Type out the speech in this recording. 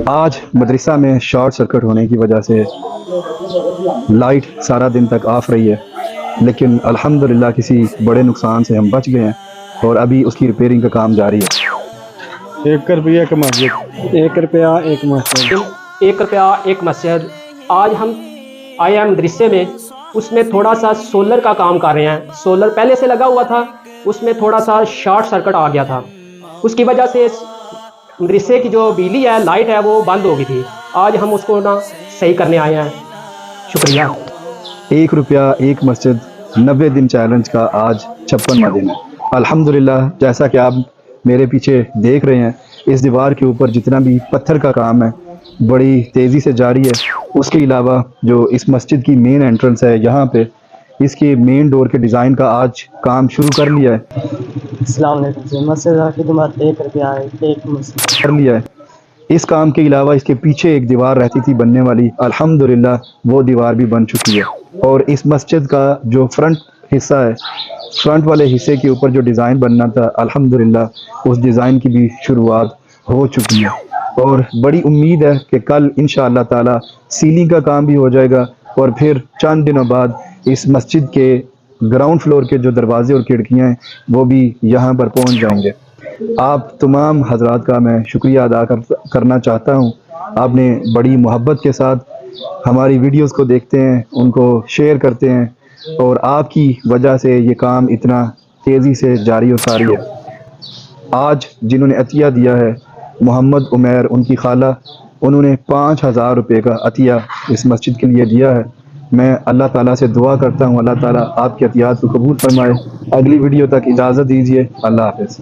آج مدرسہ میں شارٹ سرکٹ ہونے کی وجہ سے لائٹ سارا دن تک آف رہی ہے، لیکن الحمدللہ کسی بڑے نقصان سے ہم بچ گئے ہیں اور ابھی اس کی ریپیئرنگ کا کام جاری ہے۔ 1 روپیہ ایک مسجد، 1 روپیہ ایک مسجد، 1 روپیہ ایک مسجد۔ آج ہم آئے ہیں مدرسے میں، اس میں تھوڑا سا سولر کا کام کر رہے ہیں۔ سولر پہلے سے لگا ہوا تھا، اس میں تھوڑا سا شارٹ سرکٹ آ گیا تھا، اس کی وجہ سے مدرسے کی جو بجلی ہے، لائٹ ہے، وہ بند ہو گئی تھی۔ آج ہم اس کو صحیح کرنے آئے ہیں۔ شکریہ۔ 1 روپیہ ایک مسجد 90 دن چیلنج کا آج 56واں دن ہے۔ الحمدللہ جیسا کہ آپ میرے پیچھے دیکھ رہے ہیں، اس دیوار کے اوپر جتنا بھی پتھر کا کام ہے بڑی تیزی سے جاری ہے۔ اس کے علاوہ جو اس مسجد کی مین انٹرنس ہے، یہاں پہ اس کے مین ڈور کے ڈیزائن کا آج کام شروع کر لیا ہے۔ السلام علیکم۔ مسجد خدمت 1 روپیہ ایک مسجد کر لیا ہے۔ اس کام کے علاوہ اس کے پیچھے ایک دیوار رہتی تھی بننے والی، الحمدللہ وہ دیوار بھی بن چکی ہے۔ اور اس مسجد کا جو فرنٹ حصہ ہے، فرنٹ والے حصے کے اوپر جو ڈیزائن بننا تھا، الحمدللہ اس ڈیزائن کی بھی شروعات ہو چکی ہے۔ اور بڑی امید ہے کہ کل انشاءاللہ تعالی سیلنگ کا کام بھی ہو جائے گا، اور پھر چند دنوں بعد اس مسجد کے گراؤنڈ فلور کے جو دروازے اور کھڑکیاں ہیں وہ بھی یہاں پر پہنچ جائیں گے۔ آپ تمام حضرات کا میں شکریہ ادا کرنا چاہتا ہوں۔ آپ نے بڑی محبت کے ساتھ ہماری ویڈیوز کو دیکھتے ہیں، ان کو شیئر کرتے ہیں، اور آپ کی وجہ سے یہ کام اتنا تیزی سے جاری و ساری ہے۔ آج جنہوں نے عطیہ دیا ہے، محمد عمیر ان کی خالہ، انہوں نے 5000 روپے کا عطیہ اس مسجد کے لیے دیا ہے۔ میں اللہ تعالیٰ سے دعا کرتا ہوں اللہ تعالیٰ آپ کے عطیات کو قبول فرمائے۔ اگلی ویڈیو تک اجازت دیجیے۔ اللہ حافظ۔